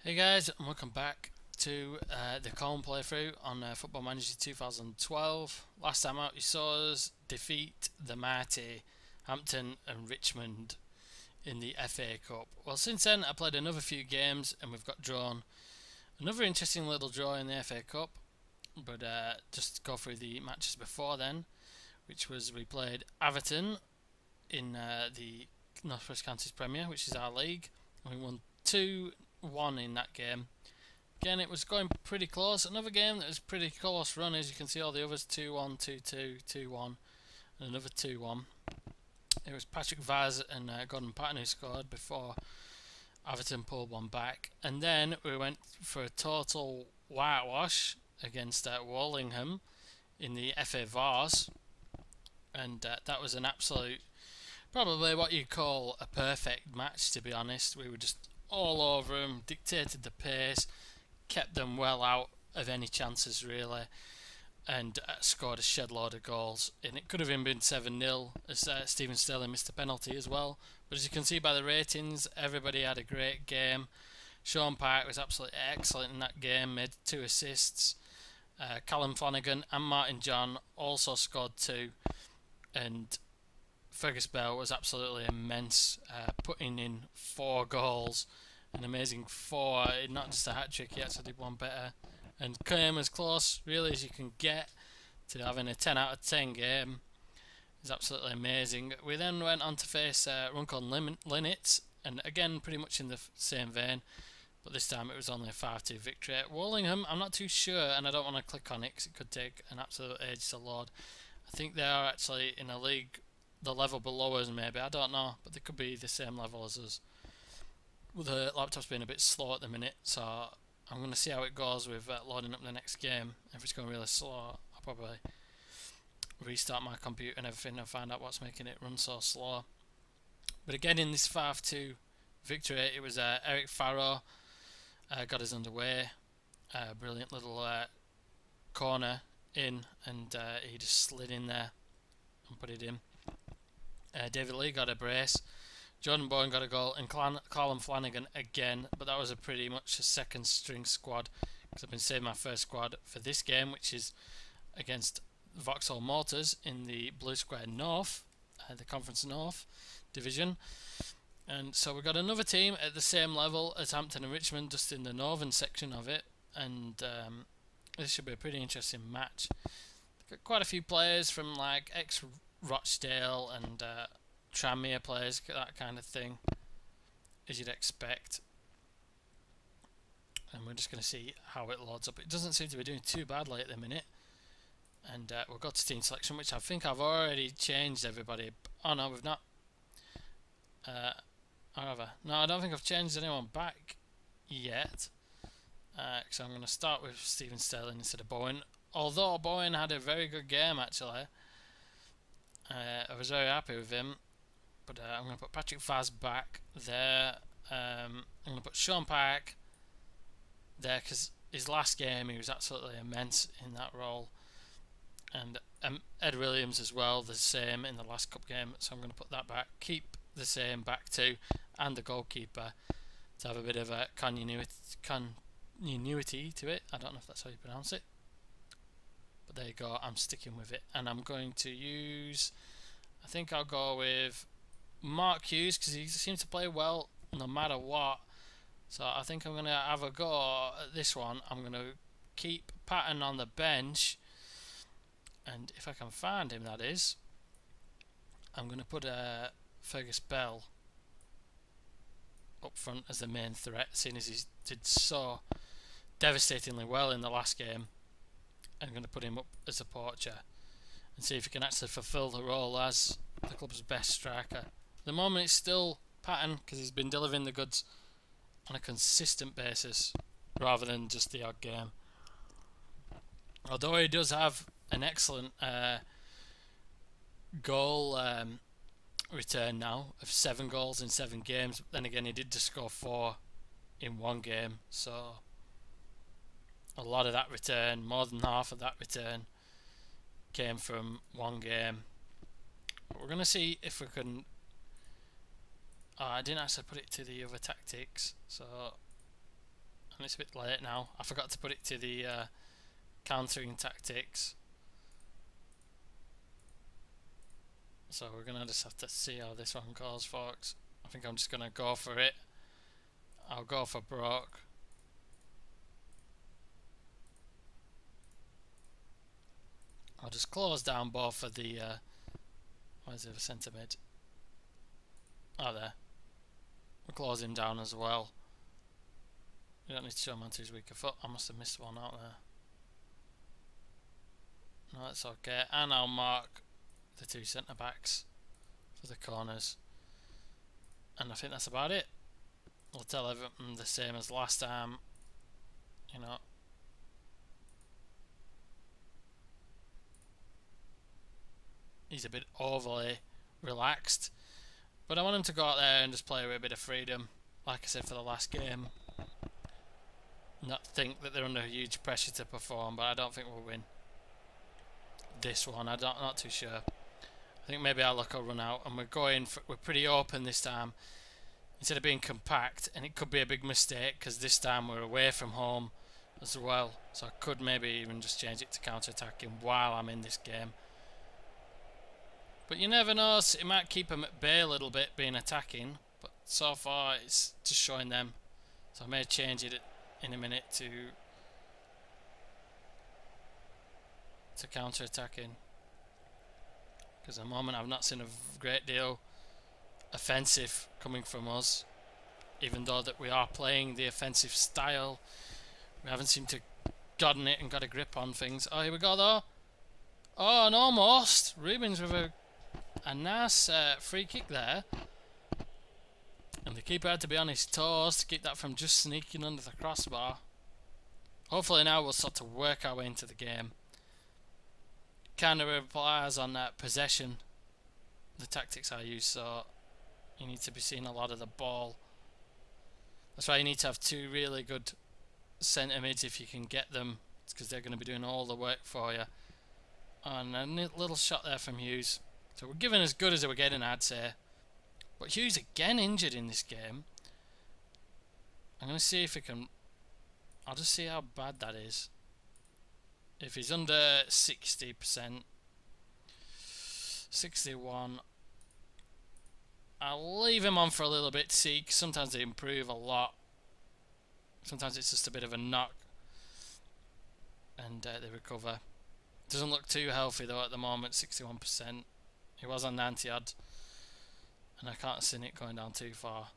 Hey guys, and welcome back to the Colne playthrough on Football Manager 2012. Last time out, you saw us defeat the mighty Hampton and Richmond in the FA Cup. Well, since then, I played another few games and we've got drawn. Another interesting little draw in the FA Cup, but just to go through the matches before then, which was we played Everton in the North West Counties Premier, which is our league, and we won 2-1 in that game. Again, it was going pretty close. Another game that was pretty close run, as you can see all the others 2-1, 2-2, 2-1, and another 2-1. It was Patrick Vaz and Gordon Patton who scored before Everton pulled one back. And then we went for a total whitewash against Wallingham in the FA Vars. And that was an absolute, probably what you call a perfect match, to be honest. We were just all over them, dictated the pace, kept them well out of any chances really, and scored a shed load of goals. And it could have even been 7-0 as Stephen Sterling missed a penalty as well. But as you can see by the ratings, everybody had a great game. Sean Park was absolutely excellent in that game, made 2 assists. Callum Flanagan and Martin John also scored 2, and Fergus Bell was absolutely immense, putting in 4 goals, an amazing 4, not just a hat-trick, he actually did one better, and came as close really as you can get to having a 10 out of 10 game. It's absolutely amazing. We then went on to face Runcorn Linnets, and again pretty much in the same vein, but this time it was only a 5-2 victory. Wallingham, I'm not too sure, and I don't want to click on it because it could take an absolute age to load. I think they are actually in a league the level below us maybe, I don't know, but they could be the same level as us. With the laptop's being a bit slow at the minute, so I'm going to see how it goes with loading up the next game. If it's going really slow, I'll probably restart my computer and everything and find out what's making it run so slow. But again, in this 5-2 victory, it was Eric Farrow got us underway. Brilliant little corner in, and he just slid in there and put it in. David Lee got a brace, Jordan Bowen got a goal, and Callum Flanagan again, but that was a pretty much a second string squad because I've been saving my first squad for this game, which is against Vauxhall Motors in the Blue Square North, the Conference North division. And so we've got another team at the same level as Hampton and Richmond, just in the northern section of it, and this should be a pretty interesting match. Got quite a few players from like ex-Rochdale and Tranmere players, that kind of thing, as you'd expect. And we're just going to see how it loads up. It doesn't seem to be doing too badly at the minute. And we'll go to team selection, which I think I've already changed everybody. Oh no, we've not. However, no, I don't think I've changed anyone back yet. So I'm going to start with Stephen Sterling instead of Bowen. Although Bowen had a very good game actually. I was very happy with him. But I'm going to put Patrick Vaz back there. I'm going to put Sean Park there because his last game he was absolutely immense in that role. And Ed Williams as well, the same in the last cup game. So I'm going to put that back. Keep the same back too. And the goalkeeper to have a bit of a continuity to it. I don't know if that's how you pronounce it. But there you go, I'm sticking with it. And I'm going to use, I think I'll go with Mark Hughes because he seems to play well no matter what. So I think I'm going to have a go at this one. I'm going to keep Patton on the bench. And if I can find him, that is, I'm going to put Fergus Bell up front as the main threat, seeing as he did so devastatingly well in the last game. I'm going to put him up as a poacher and see if he can actually fulfil the role as the club's best striker. At the moment it's still Patton because he's been delivering the goods on a consistent basis rather than just the odd game. Although he does have an excellent goal return now of 7 goals in 7 games. But then again, he did just score 4 in 1 game, so a lot of that return, more than half of that return, came from 1 game. But we're going to see if we can I didn't actually put it to the other tactics, so and it's a bit late now. I forgot to put it to the countering tactics. So we're going to just have to see how this one goes, folks. I think I'm just going to go for it. I'll go for Brock. I'll just close down both of the... where's the other centre mid? Oh, there. We'll close him down as well. We don't need to show him onto his weaker foot. I must have missed one out there. No, that's okay. And I'll mark the two centre backs for the corners. And I think that's about it. We'll tell everything the same as last time. You know. He's a bit overly relaxed. But I want him to go out there and just play with a bit of freedom. Like I said for the last game. Not think that they're under huge pressure to perform, but I don't think we'll win this one. I'm not too sure. I think maybe our luck will run out, and we're pretty open this time instead of being compact, and it could be a big mistake because this time we're away from home as well, so I could maybe even just change it to counter-attacking while I'm in this game. But you never know, so it might keep them at bay a little bit being attacking, but so far it's just showing them, so I may change it in a minute to counter-attacking, because at the moment I've not seen a great deal offensive coming from us, even though that we are playing the offensive style. We haven't seemed to gotten it and got a grip on things. Oh, here we go though. Oh, and almost Rubens with a nice free kick there, and the keeper had to be on his toes to keep that from just sneaking under the crossbar. Hopefully now we'll start to work our way into the game. Kind of relies on that possession, the tactics I use, so you need to be seeing a lot of the ball. That's why you need to have two really good centre mids if you can get them, because they're going to be doing all the work for you. And a little shot there from Hughes. So we're giving as good as we're getting, I'd say. But Hughes again injured in this game. I'm going to see if we can... I'll just see how bad that is. If he's under 60%, 61, I'll leave him on for a little bit to see, 'cause sometimes they improve a lot. Sometimes it's just a bit of a knock and they recover. Doesn't look too healthy though at the moment, 61%. He was on 90 odd, and I can't see it going down too far.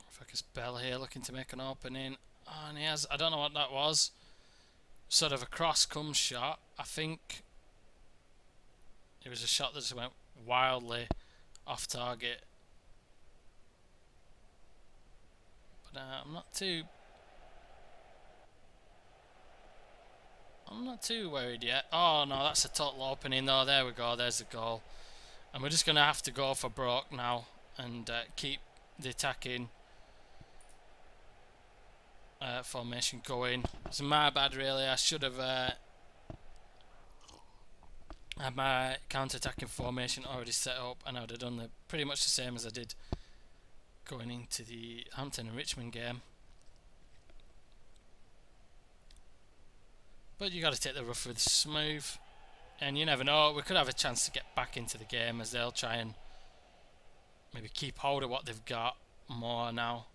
Focus Bell here looking to make an opening. Oh, and he has, I don't know what that was. Sort of a cross come shot. I think it was a shot that just went wildly off target. But I'm not too worried yet. Oh no, that's a total opening though. There we go, there's the goal. And we're just going to have to go for Brock now and keep the attacking formation going. It's my bad really. I should have had my counter-attacking formation already set up, and I would have done pretty much the same as I did going into the Hampton and Richmond game. But you got to take the rough with smooth, and you never know, we could have a chance to get back into the game as they'll try and maybe keep hold of what they've got more now.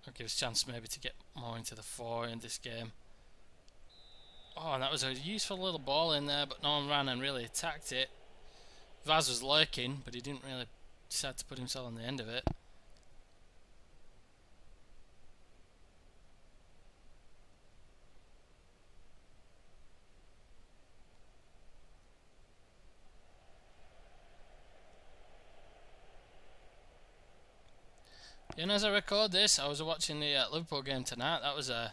It'll give us a chance maybe to get more into the fore in this game. Oh, and that was a useful little ball in there, but no one ran and really attacked it. Vaz was lurking, but he didn't really decide to put himself on the end of it. And as I record this, I was watching the Liverpool game tonight. That was a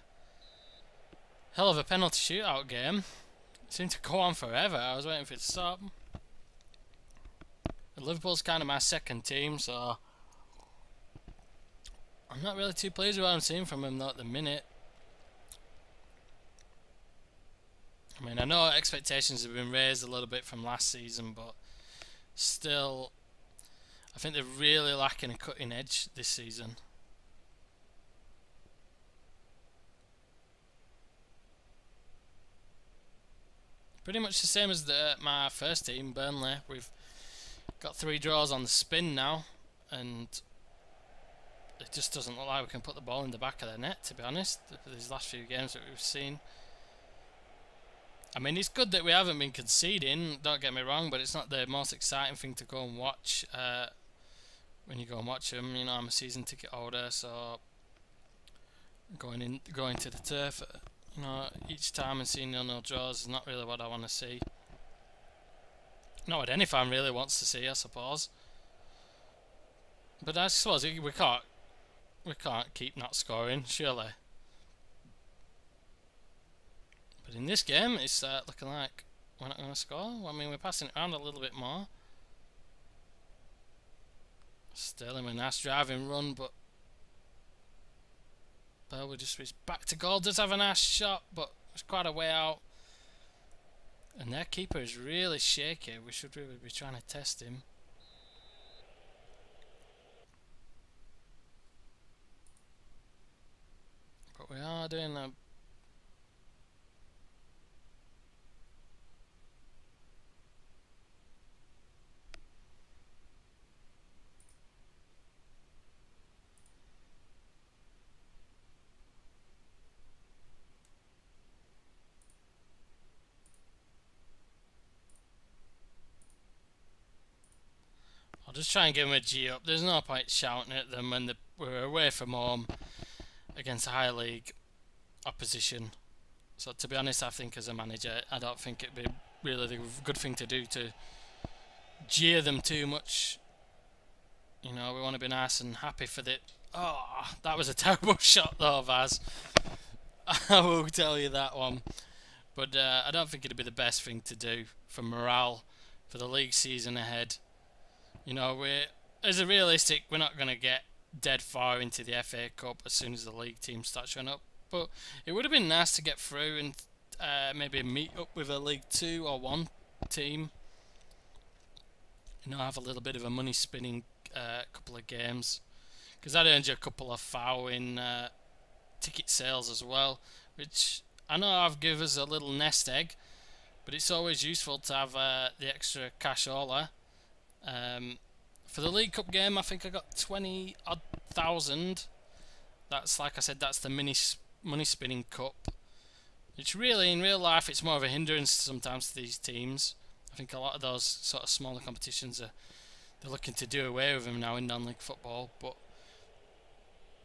hell of a penalty shootout game. It seemed to go on forever. I was waiting for it to stop. Liverpool's kind of my second team, so I'm not really too pleased with what I'm seeing from them though at the minute. I mean, I know expectations have been raised a little bit from last season, but still, I think they're really lacking a cutting edge this season. Pretty much the same as my first team, Burnley. We've got 3 draws on the spin now, and it just doesn't look like we can put the ball in the back of the net, to be honest, these last few games that we've seen. I mean, it's good that we haven't been conceding, don't get me wrong, but it's not the most exciting thing to go and watch when you go and watch them. You know, I'm a season ticket holder, so going to the turf, you know, each time and seeing 0-0 draws is not really what I want to see. Not what any fan really wants to see, I suppose. But I suppose we can't keep not scoring, surely. But in this game, it's looking like we're not going to score. I mean, we're passing it around a little bit more. Sterling with a nice driving run, but he's back to goal. Does have a nice shot, but it's quite a way out. And their keeper is really shaky. We should really be trying to test him. But we are doing a... I'll just try and give them a G up. There's no point shouting at them when we're away from home against a high league opposition. So to be honest, I think as a manager, I don't think it'd be really the good thing to do to jeer them too much. You know, we want to be nice and happy for the... Oh, that was a terrible shot though, Vaz. I will tell you that one. But I don't think it'd be the best thing to do for morale for the league season ahead. You know, as a realistic, we're not going to get dead far into the FA Cup as soon as the league team starts showing up. But it would have been nice to get through and maybe meet up with a League 2 or 1 team. You know, have a little bit of a money spinning couple of games. Because that earns you a couple of foul in ticket sales as well. Which I know I've given us a little nest egg. But it's always useful to have the extra cashola. For the League Cup game, I think I got 20 odd thousand. That's, like I said, that's the money spinning cup. Which really, in real life, it's more of a hindrance sometimes to these teams. I think a lot of those sort of smaller competitions they're looking to do away with them now in non-league football. But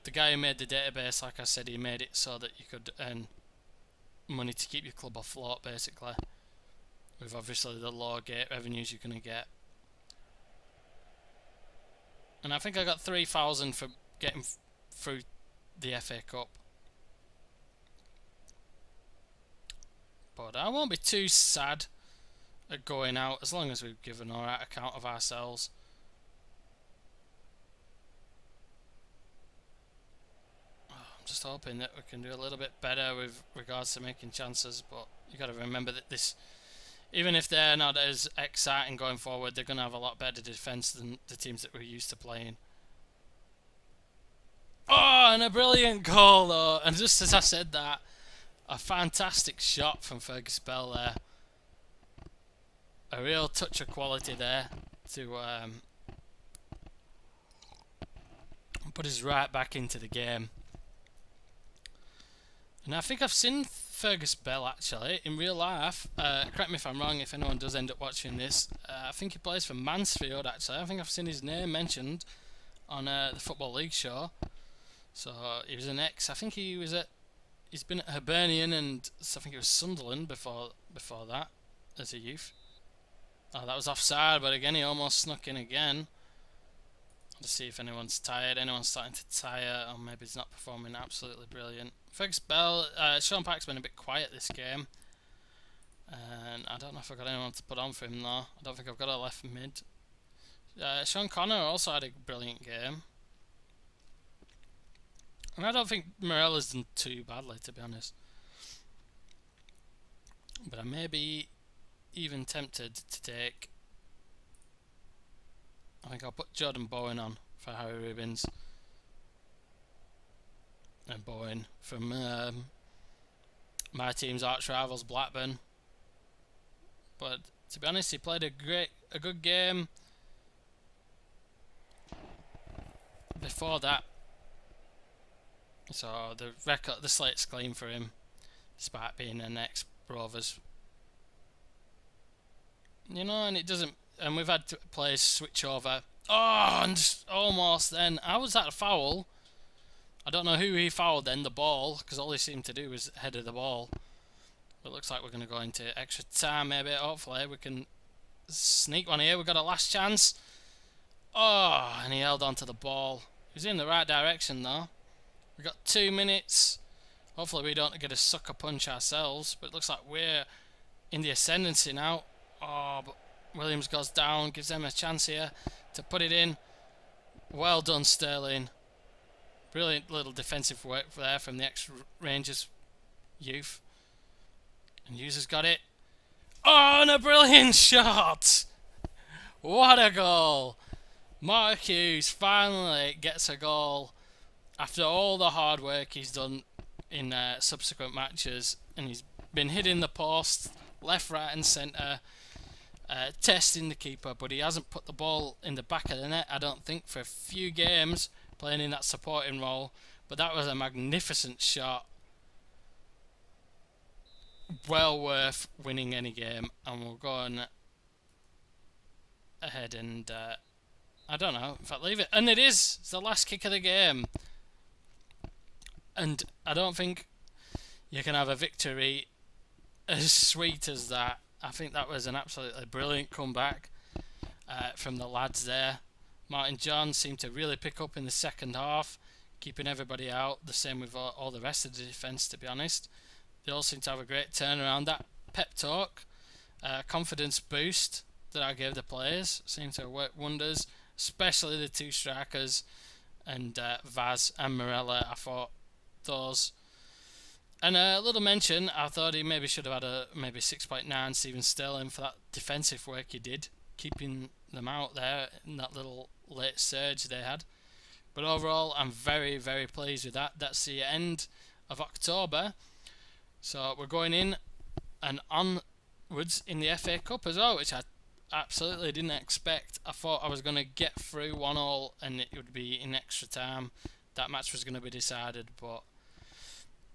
the guy who made the database, like I said, he made it so that you could earn money to keep your club afloat, basically. With obviously the low gate revenues you're going to get. And I think I got 3,000 for getting through the FA Cup. But I won't be too sad at going out as long as we've given alright account of ourselves. I'm just hoping that we can do a little bit better with regards to making chances, but you got to remember that this, even if they're not as exciting going forward, they're going to have a lot better defence than the teams that we're used to playing. Oh, and a brilliant goal though. And just as I said that, a fantastic shot from Fergus Bell there. A real touch of quality there to put us right back into the game. And I think I've seen Fergus Bell actually in real life. Correct me if I'm wrong if anyone does end up watching this. I think he plays for Mansfield actually. I think I've seen his name mentioned on the Football League show. So he was an ex. I think he's been at Hibernian and I think it was Sunderland before that as a youth. Oh, that was offside, but again he almost snuck in again. I'll just see if anyone's tired. Anyone's starting to tire, or maybe he's not performing absolutely brilliant. Fergus Bell, Sean Park's been a bit quiet this game. And I don't know if I've got anyone to put on for him though. I don't think I've got a left mid. Sean Connor also had a brilliant game. And I don't think Morella's done too badly, to be honest. But I may be even tempted to take... I think I'll put Jordan Bowen on for Harry Ribbons. And Bowen from my team's arch rivals Blackburn. But to be honest, he played a good game. Before that, so the slate's clean for him, despite being an ex-Rovers. You know, and it doesn't. And we've had players switch over. Oh, and just almost then. How was that a foul? I don't know who he fouled then, the ball, because all he seemed to do was head of the ball. But it looks like we're going to go into extra time maybe. Hopefully we can sneak one here. We've got a last chance. Oh, and he held on to the ball. He was in the right direction though. We've got 2 minutes. Hopefully we don't get a sucker punch ourselves. But it looks like we're in the ascendancy now. Oh, but Williams goes down. Gives them a chance here to put it in. Well done, Sterling. Brilliant little defensive work there from the ex-Rangers youth. And Hughes got it. Oh, and a brilliant shot! What a goal! Mark Hughes finally gets a goal after all the hard work he's done in subsequent matches. And he's been hitting the post, left, right and centre, testing the keeper. But he hasn't put the ball in the back of the net, I don't think, for a few games, playing in that supporting role. But that was a magnificent shot. Well worth winning any game. And we'll go on ahead and I don't know if I leave it. And it is. It's the last kick of the game. And I don't think you can have a victory as sweet as that. I think that was an absolutely brilliant comeback from the lads there. Martin John seemed to really pick up in the second half, keeping everybody out. The same with all the rest of the defence, to be honest. They all seem to have a great turnaround. That pep talk, confidence boost that I gave the players seemed to work wonders, especially the two strikers and Vaz and Morella. I thought those. And a little mention, I thought he maybe should have had a maybe 6.9 Stephen Sterling for that defensive work he did, keeping them out there in that little late surge they had. But overall, I'm very, very pleased with that. That's the end of October. So we're going in and onwards in the FA Cup as well, which I absolutely didn't expect. I thought I was going to get through 1-1 and it would be in extra time. That match was going to be decided, but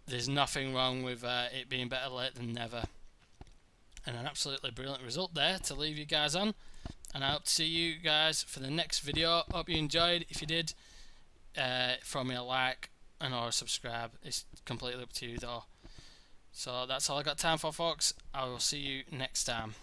there's nothing wrong with it being better late than never. And an absolutely brilliant result there to leave you guys on. And I hope to see you guys for the next video. Hope you enjoyed. If you did, throw me a like and or subscribe. It's completely up to you though. So that's all I got time for, folks. I will see you next time.